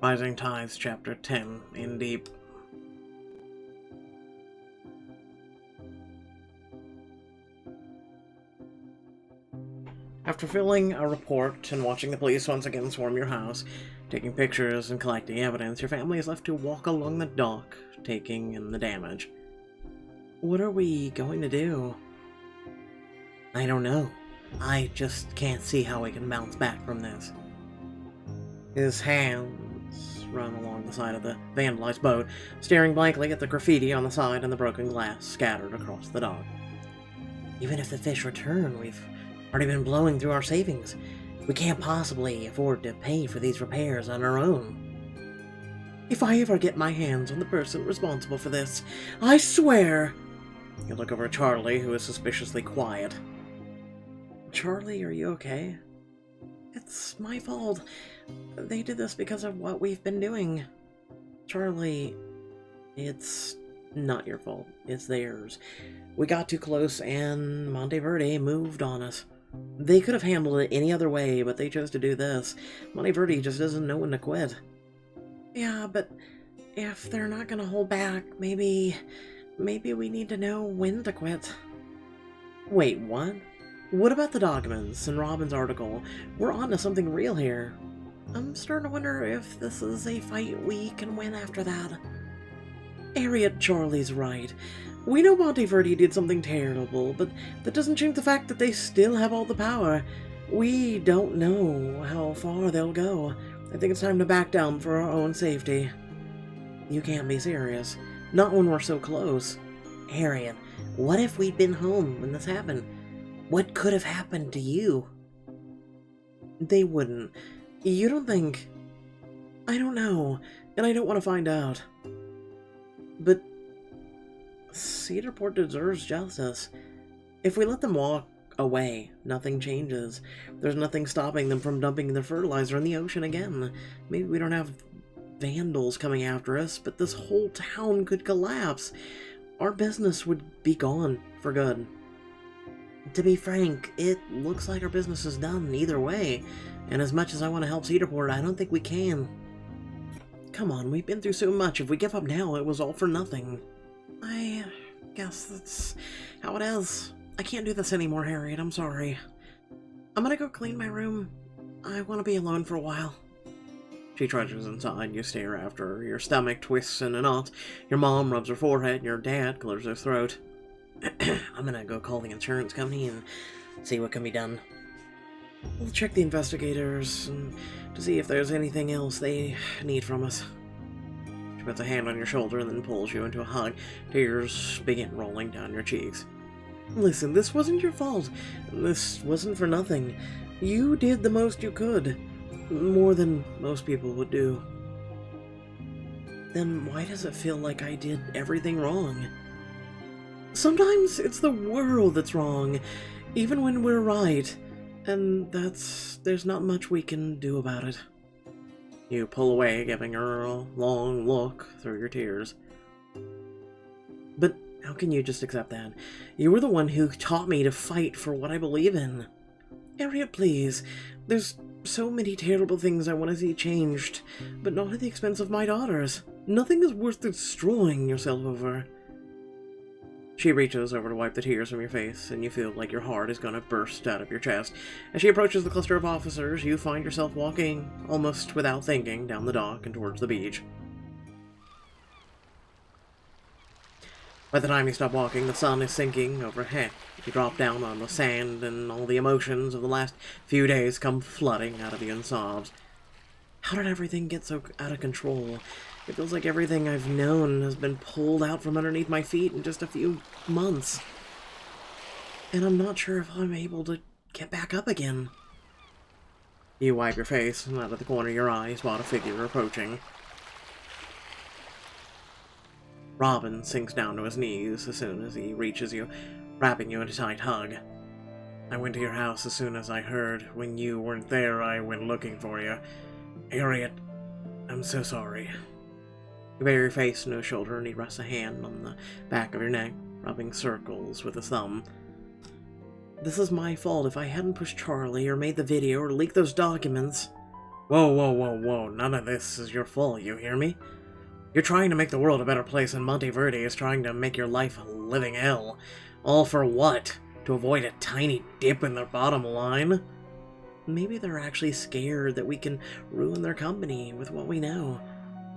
Rising Tides, Chapter 10, In Deep. After filling a report and watching the police once again swarm your house, taking pictures and collecting evidence, your family is left to walk along the dock, taking in the damage. What are we going to do? I don't know. I just can't see how we can bounce back from this. His hands run along the side of the vandalized boat, staring blankly at the graffiti on the side and the broken glass scattered across the dock. Even if the fish return, we've already been blowing through our savings. We can't possibly afford to pay for these repairs on our own. If I ever get my hands on the person responsible for this, I swear... You look over at Charlie, who is suspiciously quiet. Charlie, are you okay? It's my fault. They did this because of what we've been doing. Charlie, it's not your fault. It's theirs. We got too close and Monteverde moved on us. They could have handled it any other way, but they chose to do this. Monteverde just doesn't know when to quit. Yeah, but if they're not gonna hold back, maybe we need to know when to quit. Wait, what? What about the documents and Robin's article? We're on to something real here. I'm starting to wonder if this is a fight we can win after that. Harriet, Charlie's right. We know Monteverde did something terrible, but that doesn't change the fact that they still have all the power. We don't know how far they'll go. I think it's time to back down for our own safety. You can't be serious. Not when we're so close. Harriet, what if we'd been home when this happened? What could have happened to you? They wouldn't. You don't think... I don't know, and I don't want to find out. But Cedarport deserves justice. If we let them walk away, nothing changes. There's nothing stopping them from dumping their fertilizer in the ocean again. Maybe we don't have vandals coming after us, but this whole town could collapse. Our business would be gone for good. To be frank, it looks like our business is done either way, and as much as I want to help Cedarport, I don't think we can. Come on, we've been through so much. If we give up now, it was all for nothing. I guess that's how it is. I can't do this anymore, Harriet. I'm sorry. I'm gonna go clean my room. I want to be alone for a while. She trudges inside. You stare after her. Your stomach twists in a knot. Your mom rubs her forehead, and your dad clears her throat. I'm gonna go call the insurance company and see what can be done. We'll check the investigators to see if there's anything else they need from us. She puts a hand on your shoulder and then pulls you into a hug. Tears begin rolling down your cheeks. Listen, this wasn't your fault. This wasn't for nothing. You did the most you could. More than most people would do. Then why does it feel like I did everything wrong? Sometimes it's the world that's wrong, even when we're right, and there's not much we can do about it. You pull away, giving her a long look through your tears. But how can you just accept that? You were the one who taught me to fight for what I believe in. Harriet, please. There's so many terrible things I want to see changed, but not at the expense of my daughters. Nothing is worth destroying yourself over. She reaches over to wipe the tears from your face, and you feel like your heart is going to burst out of your chest. As she approaches the cluster of officers, you find yourself walking, almost without thinking, down the dock and towards the beach. By the time you stop walking, the sun is sinking overhead. You drop down on the sand, and all the emotions of the last few days come flooding out of you in sobs. How did everything get so out of control? It feels like everything I've known has been pulled out from underneath my feet in just a few months. And I'm not sure if I'm able to get back up again. You wipe your face, and out of the corner of your eye, you spot a figure approaching. Robin sinks down to his knees as soon as he reaches you, wrapping you in a tight hug. I went to your house as soon as I heard. When you weren't there, I went looking for you. Harriet, I'm so sorry. You bury your face in his shoulder, and he rests a hand on the back of your neck, rubbing circles with his thumb. This is my fault. If I hadn't pushed Charlie, or made the video, or leaked those documents... Whoa, whoa, whoa, whoa, none of this is your fault, you hear me? You're trying to make the world a better place, and Monteverde is trying to make your life a living hell. All for what? To avoid a tiny dip in their bottom line? Maybe they're actually scared that we can ruin their company with what we know.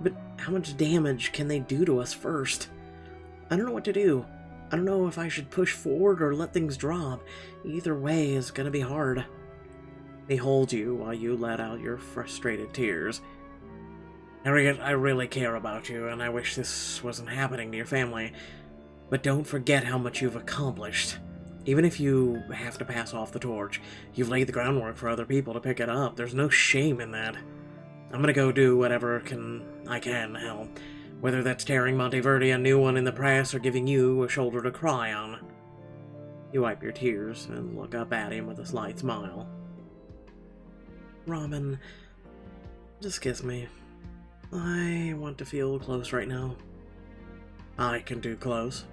But how much damage can they do to us first? I don't know what to do. I don't know if I should push forward or let things drop. Either way is gonna be hard. He holds you while you let out your frustrated tears. Harriet, I really care about you, and I wish this wasn't happening to your family. But don't forget how much you've accomplished. Even if you have to pass off the torch, you've laid the groundwork for other people to pick it up. There's no shame in that. I'm gonna go do whatever I can to help. Whether that's tearing Monteverde a new one in the press or giving you a shoulder to cry on. You wipe your tears and look up at him with a slight smile. Robin, just kiss me. I want to feel close right now. I can do close.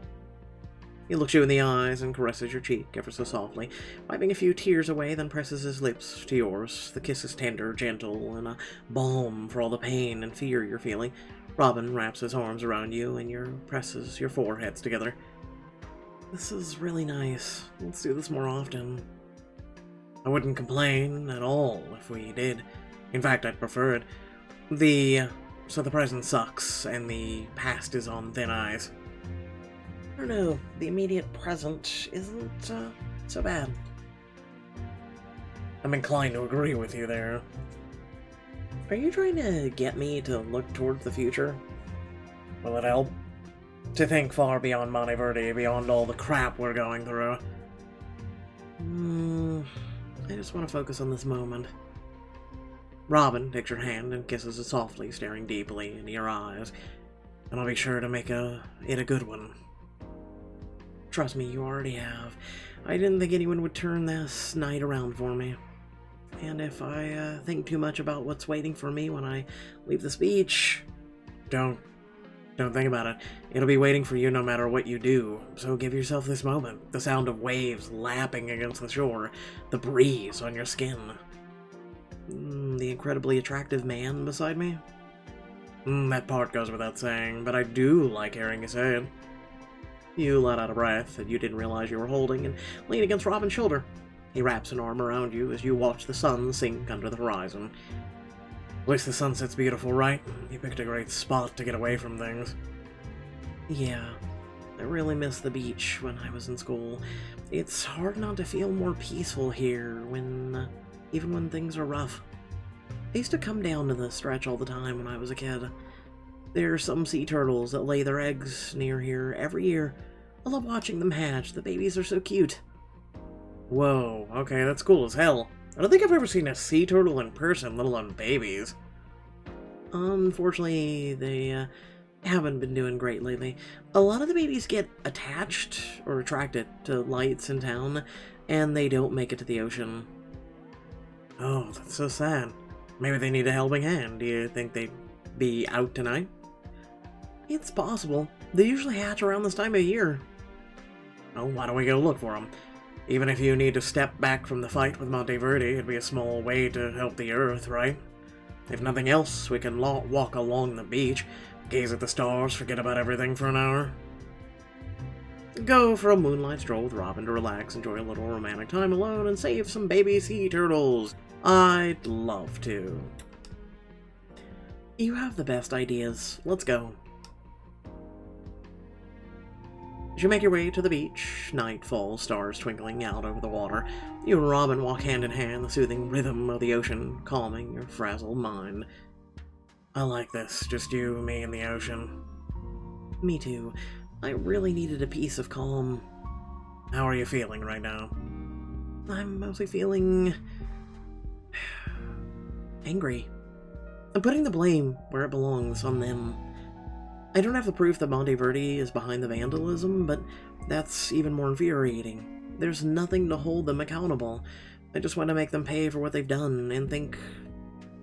He looks you in the eyes and caresses your cheek ever so softly, wiping a few tears away, then presses his lips to yours. The kiss is tender, gentle, and a balm for all the pain and fear you're feeling. Robin wraps his arms around you and presses your foreheads together. This is really nice. Let's do this more often. I wouldn't complain at all if we did. In fact, I'd prefer it. So the present sucks, and the past is on thin ice. I don't know, the immediate present isn't, so bad. I'm inclined to agree with you there. Are you trying to get me to look towards the future? Will it help? To think far beyond Monteverde, beyond all the crap we're going through. I just want to focus on this moment. Robin takes your hand and kisses it softly, staring deeply into your eyes. And I'll be sure to make it a good one. Trust me, you already have. I didn't think anyone would turn this night around for me. And if I think too much about what's waiting for me when I leave this beach, don't think about it. It'll be waiting for you no matter what you do. So give yourself this moment. The sound of waves lapping against the shore. The breeze on your skin. The incredibly attractive man beside me. That part goes without saying, but I do like hearing you say it. You let out a breath that you didn't realize you were holding and lean against Robin's shoulder. He wraps an arm around you as you watch the sun sink under the horizon. At least the sunset's beautiful, right? You picked a great spot to get away from things. Yeah, I really miss the beach when I was in school. It's hard not to feel more peaceful here even when things are rough. I used to come down to the stretch all the time when I was a kid. There are some sea turtles that lay their eggs near here every year. I love watching them hatch. The babies are so cute. Whoa, okay, that's cool as hell. I don't think I've ever seen a sea turtle in person, let alone babies. Unfortunately, they haven't been doing great lately. A lot of the babies get attached or attracted to lights in town, and they don't make it to the ocean. Oh, that's so sad. Maybe they need a helping hand. Do you think they'd be out tonight? It's possible. They usually hatch around this time of year. Oh, why don't we go look for them? Even if you need to step back from the fight with Monteverde, it'd be a small way to help the Earth, right? If nothing else, we can walk along the beach, gaze at the stars, forget about everything for an hour. Go for a moonlight stroll with Robin to relax, enjoy a little romantic time alone, and save some baby sea turtles. I'd love to. You have the best ideas. Let's go. As you make your way to the beach, night falls, stars twinkling out over the water. You and Robin walk hand in hand, the soothing rhythm of the ocean calming your frazzled mind. I like this, just you, me, and the ocean. Me too. I really needed a piece of calm. How are you feeling right now? I'm mostly feeling angry. I'm putting the blame where it belongs, on them. I don't have the proof that Monteverde is behind the vandalism, but that's even more infuriating. There's nothing to hold them accountable. I just want to make them pay for what they've done, and think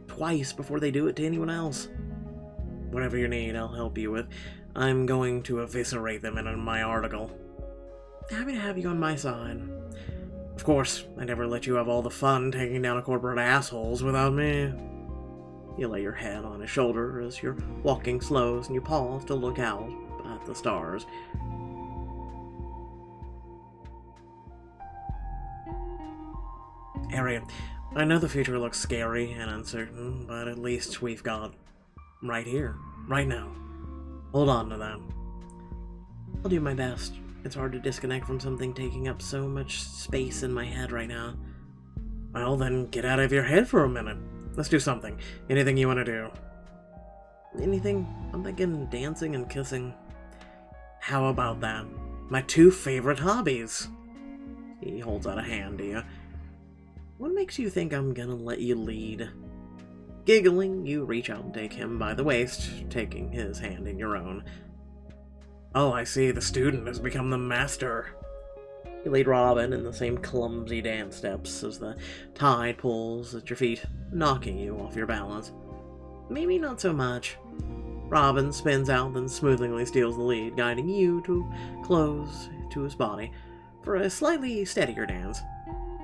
twice before they do it to anyone else. Whatever you need, I'll help you with. I'm going to eviscerate them in my article. Happy to have you on my side. Of course, I never let you have all the fun taking down a corporate assholes without me. You lay your head on his shoulder as your walking slows and you pause to look out at the stars. Harriet, I know the future looks scary and uncertain, but at least we've got right here, right now. Hold on to that. I'll do my best. It's hard to disconnect from something taking up so much space in my head right now. Well, then get out of your head for a minute. Let's do something. Anything you want to do? Anything? I'm thinking dancing and kissing. How about that? My two favorite hobbies. He holds out a hand to you. What makes you think I'm gonna let you lead? Giggling, you reach out and take him by the waist, taking his hand in your own. Oh, I see. The student has become the master. You lead Robin in the same clumsy dance steps as the tide pulls at your feet, knocking you off your balance. Maybe not so much. Robin spins out, then smoothly steals the lead, guiding you to close to his body for a slightly steadier dance.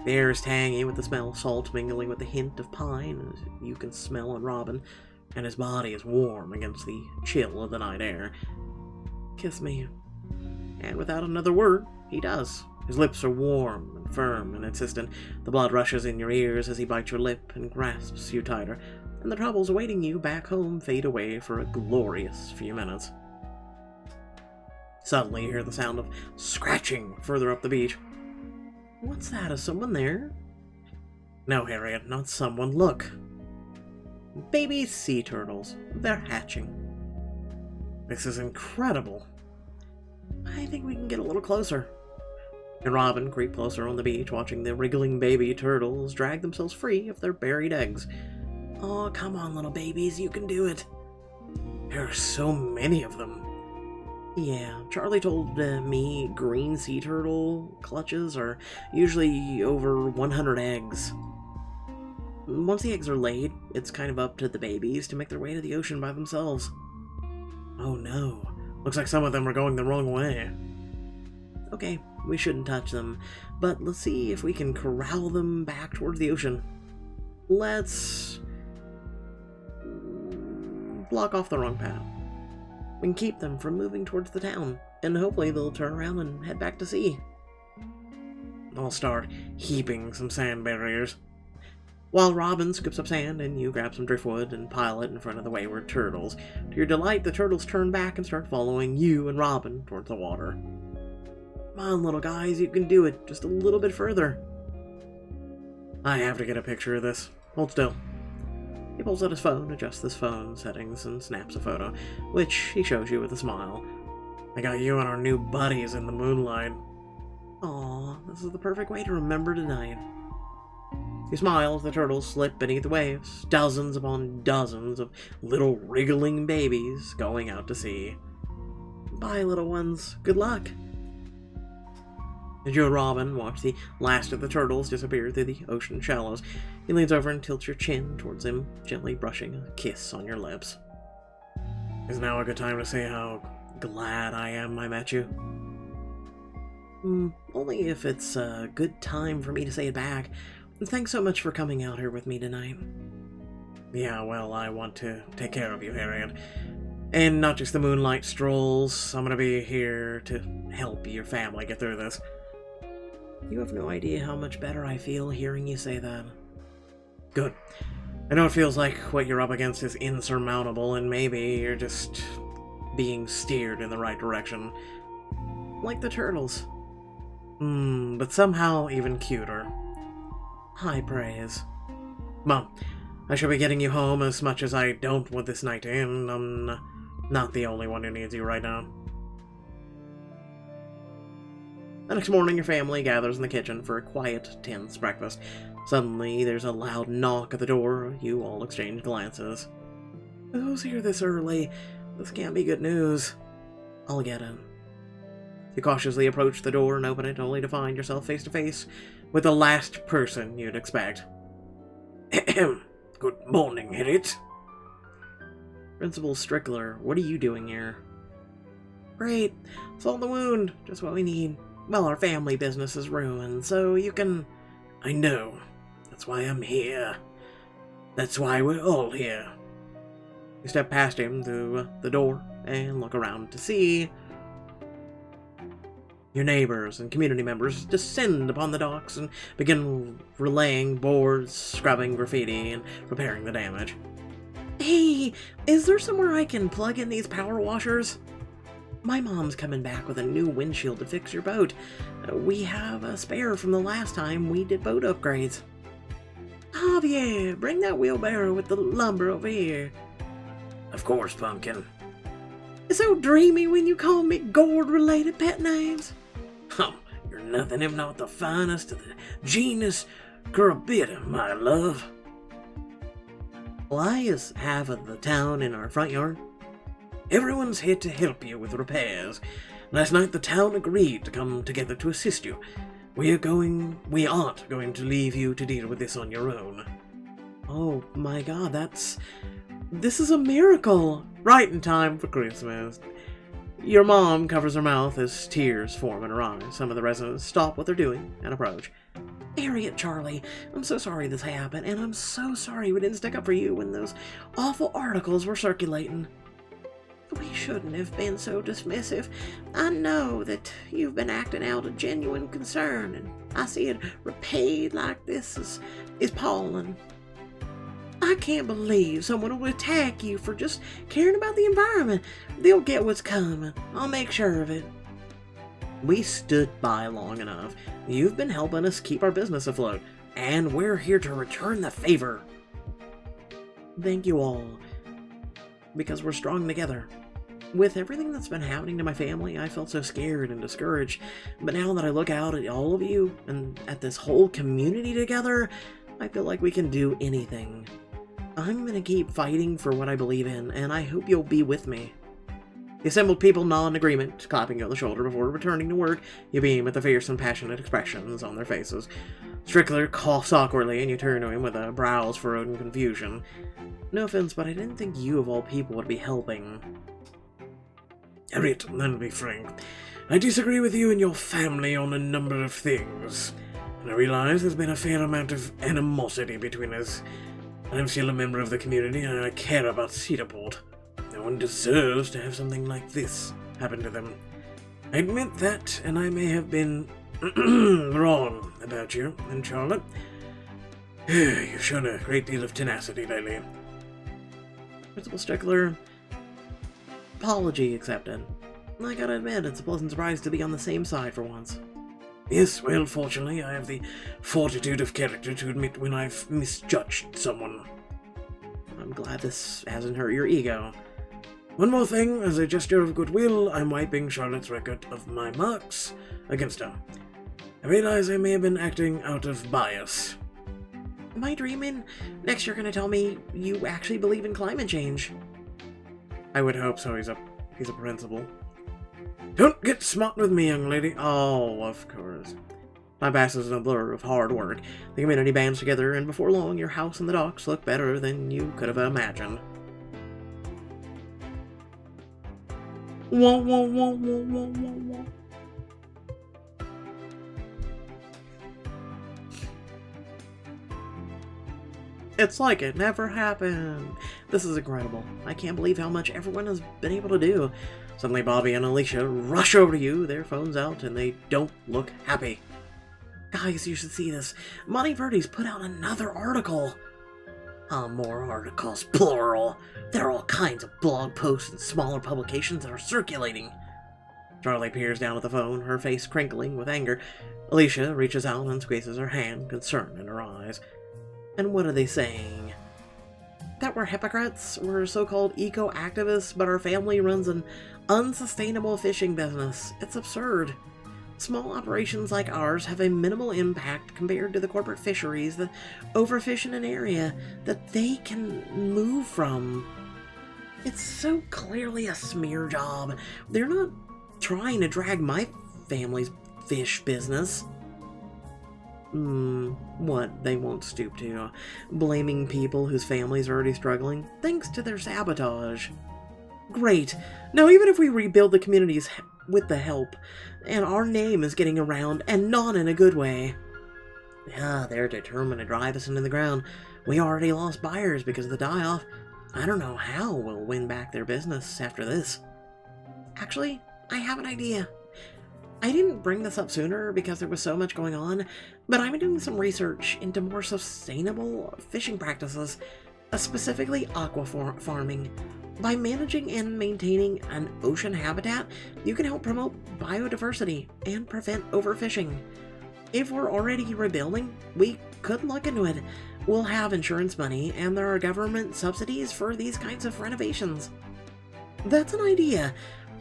The air is tangy with the smell of salt mingling with the hint of pine as you can smell on Robin, and his body is warm against the chill of the night air. Kiss me. And without another word, he does. His lips are warm and firm and insistent. The blood rushes in your ears as he bites your lip and grasps you tighter, and the troubles awaiting you back home fade away for a glorious few minutes. Suddenly you hear the sound of scratching further up the beach. What's that? Is someone there? No, Harriet, not someone. Look. Baby sea turtles. They're hatching. This is incredible. I think we can get a little closer. And Robin creep closer on the beach, watching the wriggling baby turtles drag themselves free of their buried eggs. Oh, come on, little babies, you can do it. There are so many of them. Yeah, Charlie told me green sea turtle clutches are usually over 100 eggs. Once the eggs are laid, it's kind of up to the babies to make their way to the ocean by themselves. Oh no, looks like some of them are going the wrong way. Okay, we shouldn't touch them, but let's see if we can corral them back towards the ocean. Let's block off the wrong path. We can keep them from moving towards the town, and hopefully they'll turn around and head back to sea. I'll start heaping some sand barriers. While Robin scoops up sand and you grab some driftwood and pile it in front of the wayward turtles. To your delight, the turtles turn back and start following you and Robin towards the water. Come on, little guys, you can do it. Just a little bit further. I have to get a picture of this. Hold still. He pulls out his phone, adjusts his phone settings, and snaps a photo, which he shows you with a smile. I got you and our new buddies in the moonlight. Aw, this is the perfect way to remember tonight. You smile as the turtles slip beneath the waves, dozens upon dozens of little wriggling babies going out to sea. Bye, little ones. Good luck. As you and Robin watch the last of the turtles disappear through the ocean shallows, he leans over and tilts your chin towards him, gently brushing a kiss on your lips. Is now a good time to say how glad I am I met you? Only if it's a good time for me to say it back. Thanks so much for coming out here with me tonight. Yeah, well, I want to take care of you, Harriet. And not just the moonlight strolls. I'm gonna be here to help your family get through this. You have no idea how much better I feel hearing you say that. Good. I know it feels like what you're up against is insurmountable, and maybe you're just being steered in the right direction. Like the turtles. But somehow even cuter. High praise. Mom, I should be getting you home as much as I don't want this night to end. I'm not the only one who needs you right now. The next morning, your family gathers in the kitchen for a quiet, tense breakfast. Suddenly, there's a loud knock at the door. You all exchange glances. Who's here this early? This can't be good news. I'll get in. You cautiously approach the door and open it, only to find yourself face to face with the last person you'd expect. Good morning, Harriet. Principal Strickler, what are you doing here? Great. Solve the wound. Just what we need. Well, our family business is ruined, so you can... I know. That's why I'm here. That's why we're all here. You step past him through the door and look around to see your neighbors and community members descend upon the docks and begin relaying boards, scrubbing graffiti, and repairing the damage. Hey, is there somewhere I can plug in these power washers? My mom's coming back with a new windshield to fix your boat. We have a spare from the last time we did boat upgrades. Javier, bring that wheelbarrow with the lumber over here. Of course, Pumpkin. It's so dreamy when you call me gourd-related pet names. Oh, you're nothing if not the finest of the genus Curabita, my love. Well, I is half of the town in our front yard. Everyone's here to help you with repairs. Last night the town agreed to come together to assist you. We aren't going to leave you to deal with this on your own. Oh my god, this is a miracle! Right in time for Christmas. Your mom covers her mouth as tears form in her eyes. Some of the residents stop what they're doing and approach. Harriet, Charlie, I'm so sorry this happened, and I'm so sorry we didn't stick up for you when those awful articles were circulating. We shouldn't have been so dismissive. I know that you've been acting out of genuine concern, and I see it repaid like this is appalling. I can't believe someone would attack you for just caring about the environment. They'll get what's coming. I'll make sure of it. We stood by long enough. You've been helping us keep our business afloat, and we're here to return the favor. Thank you all, because we're strong together. With everything that's been happening to my family, I felt so scared and discouraged, but now that I look out at all of you and at this whole community together, I feel like we can do anything. I'm gonna keep fighting for what I believe in, and I hope you'll be with me. The assembled people nod in agreement, clapping you on the shoulder before returning to work. You beam at the fierce and passionate expressions on their faces. Strickler coughs awkwardly, and you turn to him with a brows furrowed in confusion. No offense, but I didn't think you of all people would be helping. Harriet, let me be frank. I disagree with you and your family on a number of things, and I realize there's been a fair amount of animosity between us. I'm still a member of the community, and I care about Cedarport. No one deserves to have something like this happen to them. I admit that, and I may have been wrong about you and Charlotte. You've shown a great deal of tenacity lately. Principal Strickler, apology accepted. I gotta admit, it's a pleasant surprise to be on the same side for once. Yes, well, fortunately, I have the fortitude of character to admit when I've misjudged someone. I'm glad this hasn't hurt your ego. One more thing, as a gesture of goodwill, I'm wiping Charlotte's record of my marks against her. I realize I may have been acting out of bias. Am I dreaming? Next you're gonna tell me you actually believe in climate change. I would hope so. He's a principal. Don't get smart with me, young lady. Oh, of course. My past is a blur of hard work. The community bands together, and before long, your house and the docks look better than you could have imagined. Wah, wah, wah, wah, wah, wah, wah. It's like it never happened. This is incredible. I can't believe how much everyone has been able to do. Suddenly Bobby and Alicia rush over to you, their phones out, and they don't look happy. Guys, you should see this. Monty Verdi's put out another article. More articles, plural. There are all kinds of blog posts and smaller publications that are circulating. Charlie peers down at the phone, her face crinkling with anger. Alicia reaches out and squeezes her hand, concern in her eyes. And what are they saying? That we're hypocrites, we're so-called eco-activists, but our family runs an unsustainable fishing business. It's absurd. Small operations like ours have a minimal impact compared to the corporate fisheries that overfish in an area that they can move from. It's so clearly a smear job. They're not trying to drag my family's fish business. What they won't stoop to. Blaming people whose families are already struggling, thanks to their sabotage. Great. Now even if we rebuild the communities with the help, and our name is getting around, and not in a good way. They're determined to drive us into the ground. We already lost buyers because of the die-off. I don't know how we'll win back their business after this. Actually, I have an idea. I didn't bring this up sooner because there was so much going on, but I've been doing some research into more sustainable fishing practices, specifically aqua farming. By managing and maintaining an ocean habitat, you can help promote biodiversity and prevent overfishing. If we're already rebuilding, we could look into it. We'll have insurance money, and there are government subsidies for these kinds of renovations. That's an idea.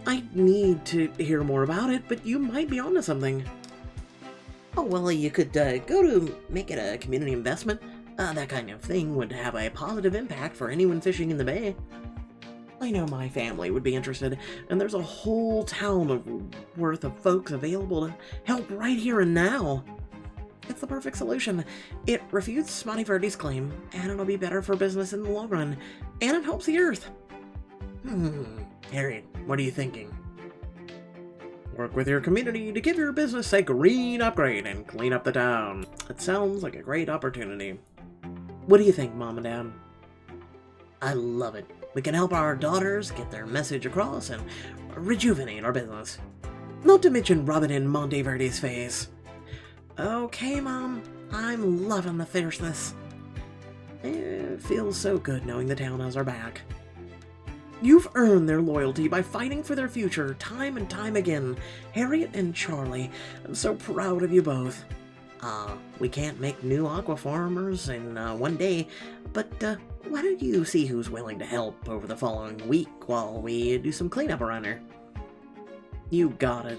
I need to hear more about it, but you might be onto something. Oh, well, you could go to make it a community investment. That kind of thing would have a positive impact for anyone fishing in the bay. I know my family would be interested, and there's a whole town worth of folks available to help right here and now. It's the perfect solution. It refutes Monteverde's claim, and it'll be better for business in the long run, and it helps the Earth. Harriet, what are you thinking? Work with your community to give your business a green upgrade and clean up the town. It sounds like a great opportunity. What do you think, Mom and Dad? I love it. We can help our daughters get their message across and rejuvenate our business. Not to mention rub it in Monteverde's face. Okay, Mom. I'm loving the fierceness. It feels so good knowing the town has our back. You've earned their loyalty by fighting for their future time and time again. Harriet and Charlie, I'm so proud of you both. We can't make new aqua farmers in one day, but why don't you see who's willing to help over the following week while we do some cleanup around here? You got it.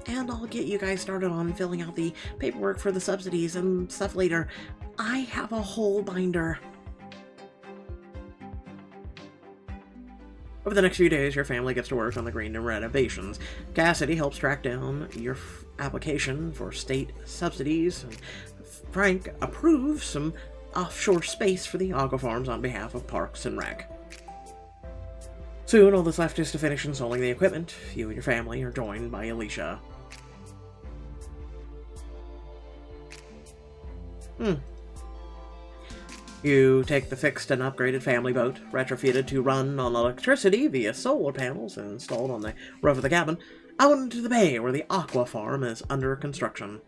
And I'll get you guys started on filling out the paperwork for the subsidies and stuff later. I have a whole binder. Over the next few days, your family gets to work on the green renovations. Cassidy helps track down your application for state subsidies, and Frank approves some offshore space for the aqua farms on behalf of Parks and Rec. Soon, all that's left is to finish installing the equipment. You and your family are joined by Alicia. You take the fixed and upgraded family boat, retrofitted to run on electricity via solar panels installed on the roof of the cabin, out into the bay where the aqua farm is under construction.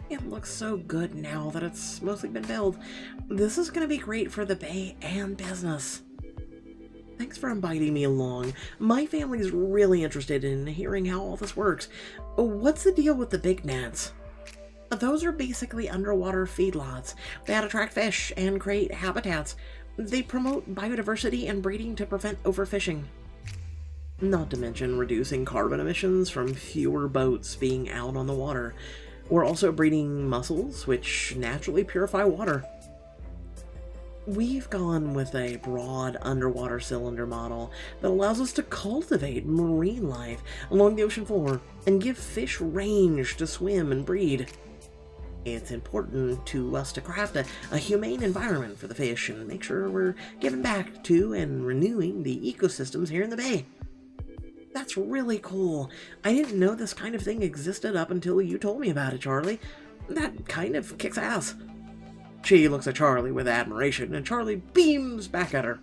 It looks so good now that it's mostly been built. This is going to be great for the bay and business. Thanks for inviting me along. My family's really interested in hearing how all this works. What's the deal with the big nets? Those are basically underwater feedlots that attract fish and create habitats. They promote biodiversity and breeding to prevent overfishing. Not to mention reducing carbon emissions from fewer boats being out on the water. We're also breeding mussels, which naturally purify water. We've gone with a broad underwater cylinder model that allows us to cultivate marine life along the ocean floor and give fish range to swim and breed. It's important to us to craft a humane environment for the fish and make sure we're giving back to and renewing the ecosystems here in the bay. That's really cool. I didn't know this kind of thing existed up until you told me about it, Charlie. That kind of kicks ass. She looks at Charlie with admiration, and Charlie beams back at her.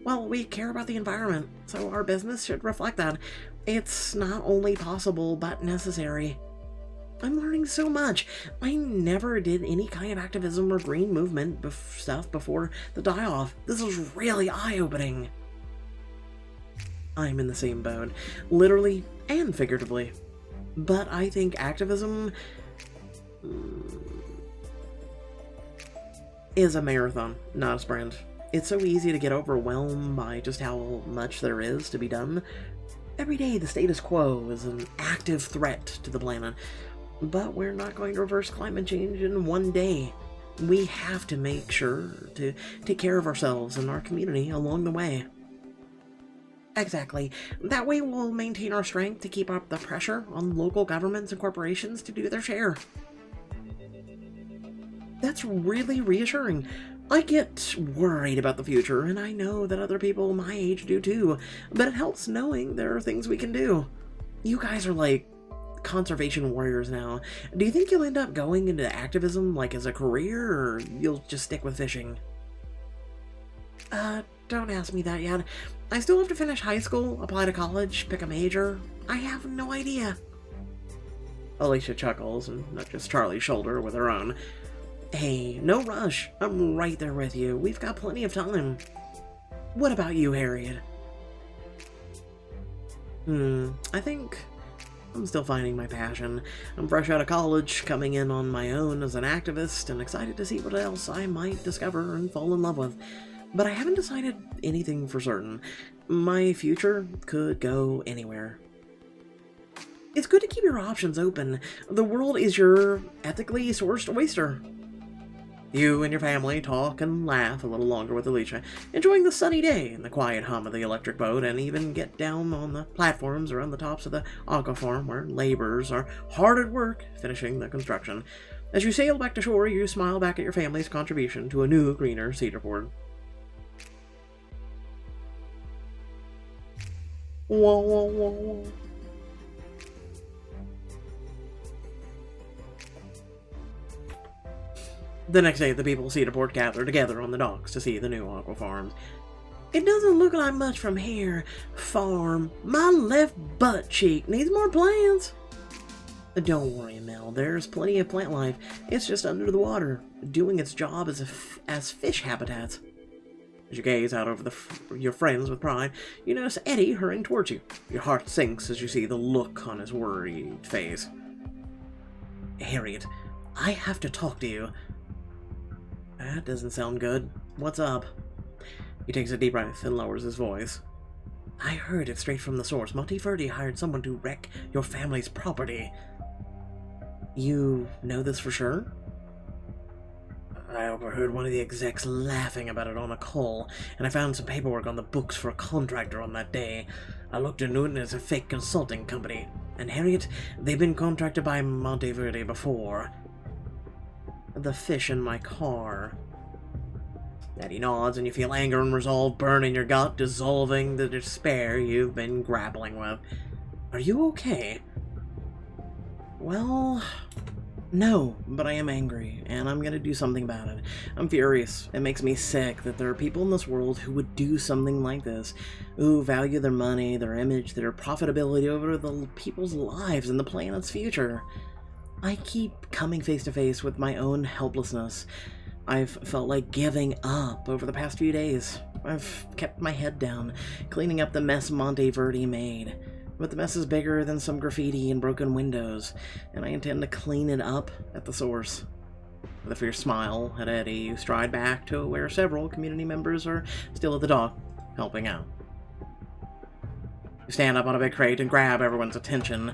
Well, we care about the environment, so our business should reflect that. It's not only possible, but necessary. I'm learning so much. I never did any kind of activism or green movement stuff before the die-off. This is really eye-opening. I'm in the same boat, literally and figuratively. But I think activism is a marathon, not a sprint. It's so easy to get overwhelmed by just how much there is to be done. Every day the status quo is an active threat to the planet. But we're not going to reverse climate change in one day. We have to make sure to take care of ourselves and our community along the way. Exactly. That way we'll maintain our strength to keep up the pressure on local governments and corporations to do their share. That's really reassuring. I get worried about the future, and I know that other people my age do too, but it helps knowing there are things we can do. You guys are like conservation warriors now. Do you think you'll end up going into activism like as a career, or you'll just stick with fishing? Don't ask me that yet. I still have to finish high school, apply to college, pick a major. I have no idea. Alicia chuckles and nudges Charlie's shoulder with her own. Hey, no rush. I'm right there with you. We've got plenty of time. What about you, Harriet? I think I'm still finding my passion. I'm fresh out of college, coming in on my own as an activist, and excited to see what else I might discover and fall in love with. But I haven't decided anything for certain. My future could go anywhere. It's good to keep your options open. The world is your ethically sourced oyster. You and your family talk and laugh a little longer with Alicia, enjoying the sunny day and the quiet hum of the electric boat, and even get down on the platforms around the tops of the aqua farm where laborers are hard at work finishing the construction. As you sail back to shore, you smile back at your family's contribution to a new, greener Cedarport. Whoa, whoa, whoa, whoa. The next day, the people of Cedarport gather together on the docks to see the new aqua farms. It doesn't look like much from here. Farm. My left butt cheek needs more plants. Don't worry, Mel. There's plenty of plant life. It's just under the water, doing its job as fish habitats. As you gaze out over your friends with pride, you notice Eddie hurrying towards you. Your heart sinks as you see the look on his worried face. Harriet, I have to talk to you. That doesn't sound good. What's up? He takes a deep breath and lowers his voice. I heard it straight from the source. Monteverdi hired someone to wreck your family's property. You know this for sure? I overheard one of the execs laughing about it on a call, and I found some paperwork on the books for a contractor on that day. I looked into it and it's a fake consulting company. And Harriet, they've been contracted by Monteverdi before. The fish in my car. Eddie nods, and you feel anger and resolve burn in your gut, dissolving the despair you've been grappling with. Are you okay? Well, no, but I am angry, and I'm gonna do something about it. I'm furious. It makes me sick that there are people in this world who would do something like this, who value their money, their image, their profitability over the people's lives and the planet's future. I keep coming face to face with my own helplessness. I've felt like giving up over the past few days. I've kept my head down, cleaning up the mess Monteverdi made. But the mess is bigger than some graffiti and broken windows, and I intend to clean it up at the source. With a fierce smile at Eddie, you stride back to where several community members are still at the dock, helping out. You stand up on a big crate and grab everyone's attention.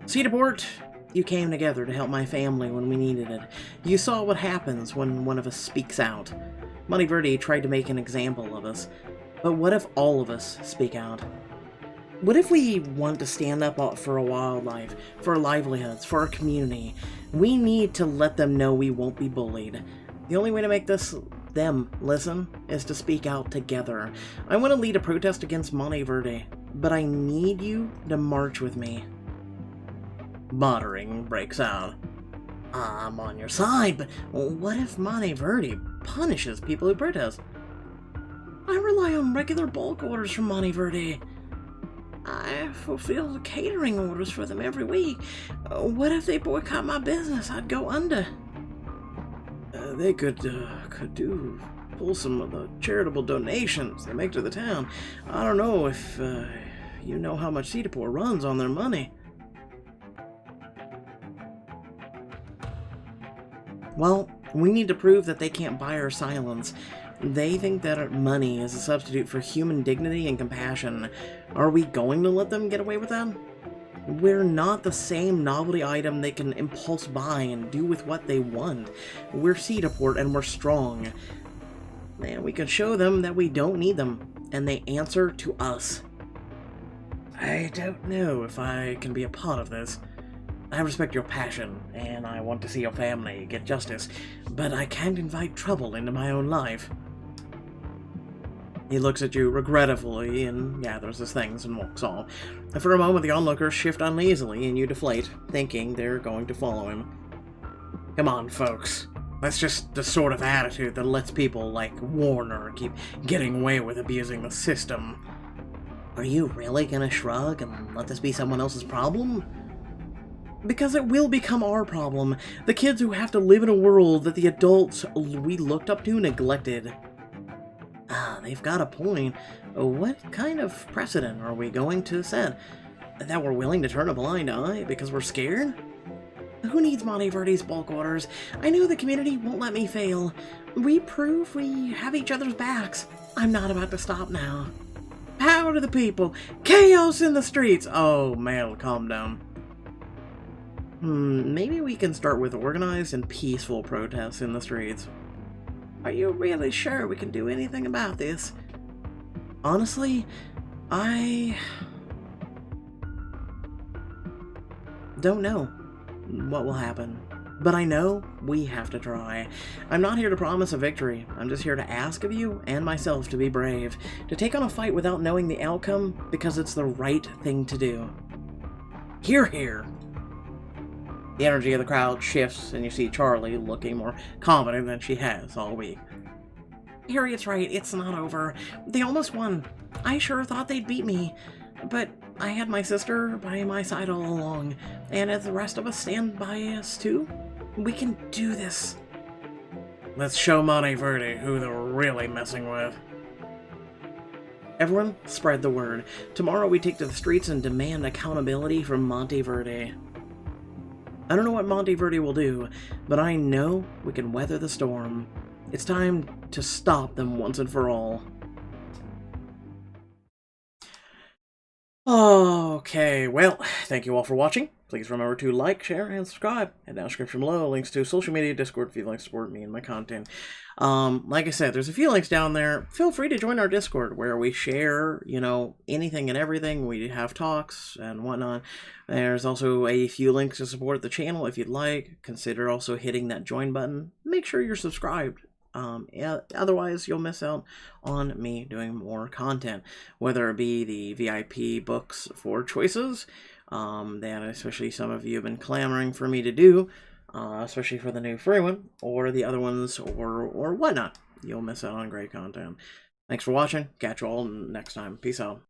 Cedarport, you came together to help my family when we needed it. You saw what happens when one of us speaks out. Monteverdi tried to make an example of us, but what if all of us speak out? What if we want to stand up for a wildlife, for our livelihoods, for our community? We need to let them know we won't be bullied. The only way to make them listen is to speak out together. I want to lead a protest against Monteverdi, but I need you to march with me. Muttering breaks out. I'm on your side, but what if Monteverdi punishes people who protest? I rely on regular bulk orders from Monteverdi. I fulfill catering orders for them every week. What if they boycott my business? I'd go under. They could pull some of the charitable donations they make to the town. I don't know if you know how much Cedarport runs on their money. Well, we need to prove that they can't buy our silence. They think that our money is a substitute for human dignity and compassion. Are we going to let them get away with that? We're not the same novelty item they can impulse buy and do with what they want. We're Cedarport and we're strong. And we can show them that we don't need them, and they answer to us. I don't know if I can be a part of this. I respect your passion, and I want to see your family get justice, but I can't invite trouble into my own life. He looks at you regretfully and gathers his things and walks off. And for a moment, the onlookers shift uneasily, and you deflate, thinking they're going to follow him. Come on, folks. That's just the sort of attitude that lets people like Warner keep getting away with abusing the system. Are you really gonna shrug and let this be someone else's problem? Because it will become our problem. The kids who have to live in a world that the adults we looked up to neglected. Ah, they've got a point. What kind of precedent are we going to set? That we're willing to turn a blind eye because we're scared? Who needs Monteverde's bulk orders? I know the community won't let me fail. We prove we have each other's backs. I'm not about to stop now. Power to the people! Chaos in the streets! Oh, Mel, calm down. Maybe we can start with organized and peaceful protests in the streets. Are you really sure we can do anything about this? Honestly, I don't know what will happen. But I know we have to try. I'm not here to promise a victory. I'm just here to ask of you and myself to be brave. To take on a fight without knowing the outcome because it's the right thing to do. Hear, hear. The energy of the crowd shifts, and you see Charlie looking more confident than she has all week. Harriet's right, it's not over. They almost won. I sure thought they'd beat me. But I had my sister by my side all along, and if the rest of us stand by us too, we can do this. Let's show Monteverde who they're really messing with. Everyone, spread the word. Tomorrow we take to the streets and demand accountability from Monteverde. I don't know what Monteverde will do, but I know we can weather the storm. It's time to stop them once and for all. Okay, well, thank you all for watching. Please remember to like, share, and subscribe. And down in the description below, links to social media, Discord, if you'd like to support me and my content. Like I said, there's a few links down there. Feel free to join our Discord, where we share, anything and everything. We have talks and whatnot. There's also a few links to support the channel if you'd like. Consider also hitting that join button. Make sure you're subscribed. Otherwise, you'll miss out on me doing more content, whether it be the VIP books for choices, that especially some of you have been clamoring for me to do, especially for the new free one, or the other ones, or whatnot. You'll miss out on great content. Thanks for watching. Catch you all next time. Peace out.